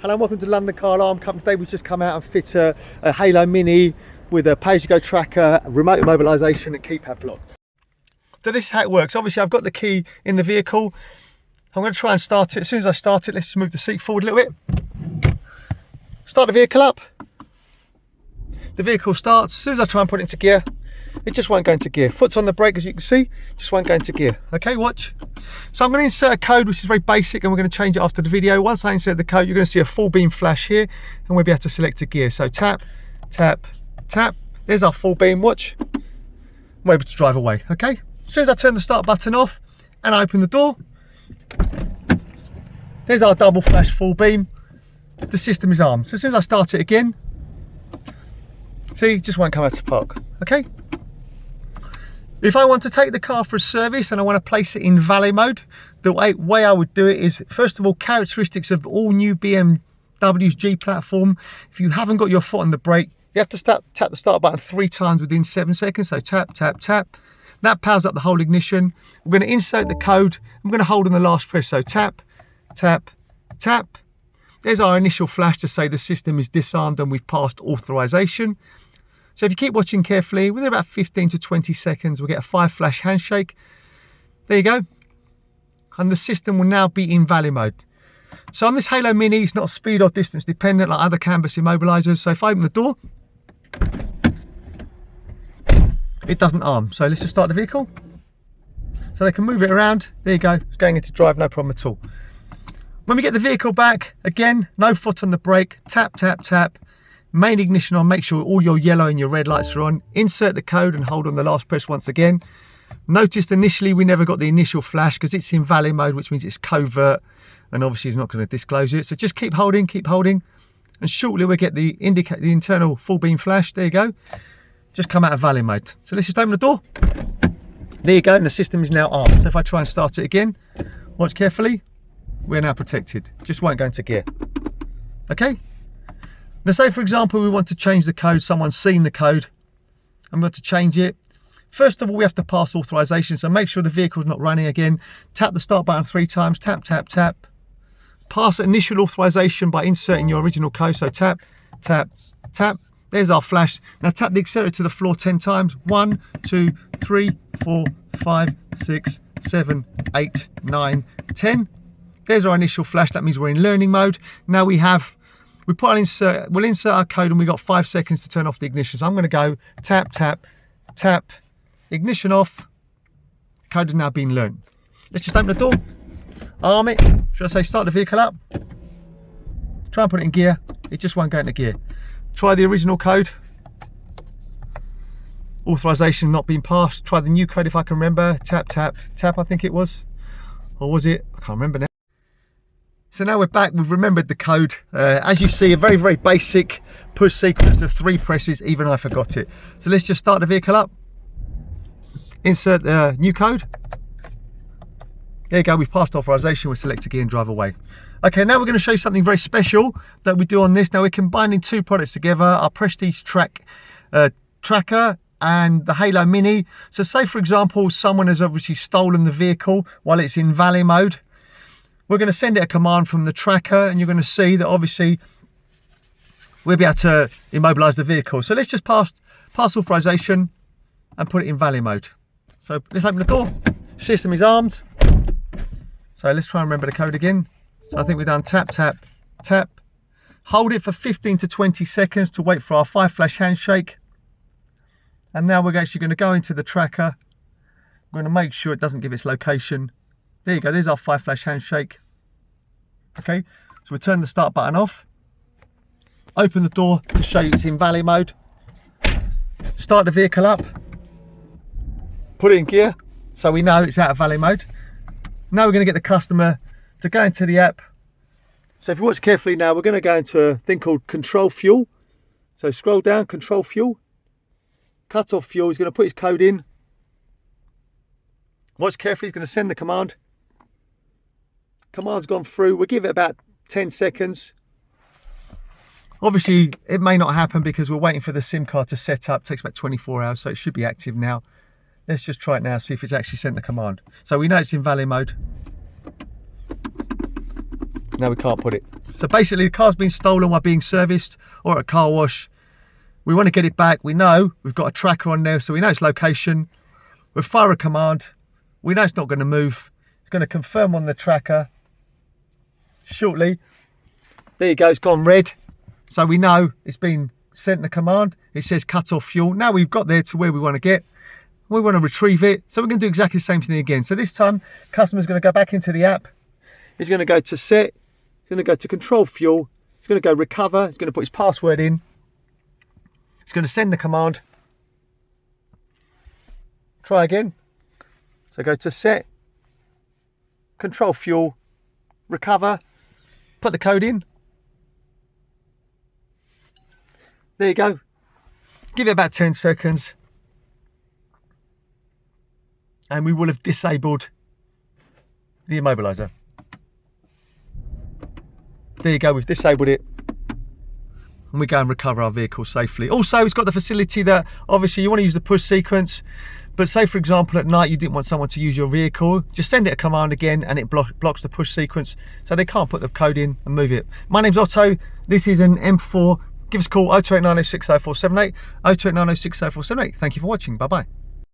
Hello and welcome to London Car Alarm Company. Today we've just come out and fit a Halo Mini with a pay-as-you-go tracker, remote immobilisation and keypad block. So this is how it works. Obviously I've got the key in the vehicle. I'm going to try and start it. As soon as I start it, let's just move the seat forward a little bit. Start the vehicle up. The vehicle starts. As soon as I try and put it into gear, it just won't go into gear. Foot's on the brake, as you can see, just won't go into gear. Okay, watch. So I'm going to insert a code which is very basic, and we're going to change it after the video. Once I insert the code, you're going to see a full beam flash here, and we'll be able to select a gear. So tap, tap, tap. There's our full beam. Watch. I'm able to drive away. Okay. As soon as I turn the start button off and I open the door, there's our double flash full beam. The system is armed. So as soon as I start it again, see, it just won't come out to park. Okay. If I want to take the car for a service and I want to place it in valet mode, the way I would do it is, first of all, characteristics of all new BMW's G platform. If you haven't got your foot on the brake, you have to tap the start button 3 times within 7 seconds. So tap, tap, tap. That powers up the whole ignition. We're going to insert the code. I'm going to hold on the last press. So tap, tap, tap. There's our initial flash to say the system is disarmed and we've passed authorization. So if you keep watching carefully, within about 15 to 20 seconds, we'll get a 5 flash handshake. There you go. And the system will now be in valet mode. So on this Halo Mini, it's not speed or distance dependent like other Canbus immobilizers. So if I open the door, it doesn't arm. So let's just start the vehicle. So they can move it around. There you go. It's going into drive, no problem at all. When we get the vehicle back, again, no foot on the brake. Tap, tap, tap. Main ignition on, make sure all your yellow and your red lights are on. Insert the code and hold on the last press once again. Noticed initially we never got the initial flash because it's in valet mode, which means it's covert, and obviously it's not going to disclose it. So just keep holding, and shortly we'll get the internal full beam flash. There you go. Just come out of valet mode. So let's just open the door. There you go, and the system is now armed. So if I try and start it again, watch carefully, we're now protected. Just won't go into gear. Okay. Now say for example we want to change the code, someone's seen the code and we want to change it. First of all, we have to pass authorization, so make sure the vehicle's not running again. Tap the start button 3 times, tap, tap, tap. Pass initial authorization by inserting your original code, so tap, tap, tap. There's our flash. Now tap the accelerator to the floor 10 times. 1, 2, 3, 4, 5, 6, 7, 8, 9, 10. There's our initial flash, that means we're in learning mode. Now we'll insert our code and we've got 5 seconds to turn off the ignition. So I'm going to go tap, tap, tap, ignition off. Code has now been learned. Let's just open the door, arm it. Should I say start the vehicle up? Try and put it in gear. It just won't go into gear. Try the original code. Authorization not being passed. Try the new code if I can remember. Tap, tap, tap, I think it was. Or was it? I can't remember now. So now we're back, we've remembered the code. As you see, a very, very basic push sequence of 3 presses, even I forgot it. So let's just start the vehicle up. Insert the new code. There you go, we've passed authorization, we'll select a gear and drive away. Okay, now we're going to show you something very special that we do on this. Now we're combining 2 products together, our Prestige tracker and the Halo Mini. So say for example, someone has obviously stolen the vehicle while it's in valet mode. We're going to send it a command from the tracker and you're going to see that obviously we'll be able to immobilize the vehicle. So let's just pass authorization and put it in valet mode. So let's open the door. System is armed. So let's try and remember the code again. So I think we've done tap, tap, tap. Hold it for 15 to 20 seconds to wait for our 5 flash handshake. And now we're actually going to go into the tracker. We're going to make sure it doesn't give its location. There you go, there's our 5 flash handshake. Okay, so we turn the start button off. Open the door to show you it's in valet mode. Start the vehicle up. Put it in gear, so we know it's out of valet mode. Now we're going to get the customer to go into the app. So if you watch carefully now, we're going to go into a thing called control fuel. So scroll down, control fuel. Cut off fuel, he's going to put his code in. Watch carefully, he's going to send the command. Command's gone through. We'll give it about 10 seconds. Obviously, it may not happen because we're waiting for the SIM card to set up. It takes about 24 hours, so it should be active now. Let's just try it now, see if it's actually sent the command. So we know it's in valet mode. Now we can't put it. So basically the car's been stolen while being serviced or at a car wash. We want to get it back. We know we've got a tracker on there, so we know its location. We'll fire a command. We know it's not going to move. It's going to confirm on the tracker shortly. There you go, it's gone red. So we know it's been sent the command. It says cut off fuel. Now we've got there to where we want to get. We want to retrieve it. So we're going to do exactly the same thing again. So this time, customer's going to go back into the app. He's going to go to set. He's going to go to control fuel. He's going to go recover. He's going to put his password in. He's going to send the command. Try again. So go to set, control fuel, recover, put the code in. There you go. Give it about 10 seconds. And we will have disabled the immobiliser. There you go, we've disabled it. And we go and recover our vehicle safely. Also, it's got the facility that obviously you want to use the push sequence, but say for example at night you didn't want someone to use your vehicle, just send it a command again and it blocks the push sequence, so they can't put the code in and move it. My name's Otto, this is an M4. Give us a call 0289060478, 0289060478. Thank you for watching, bye bye.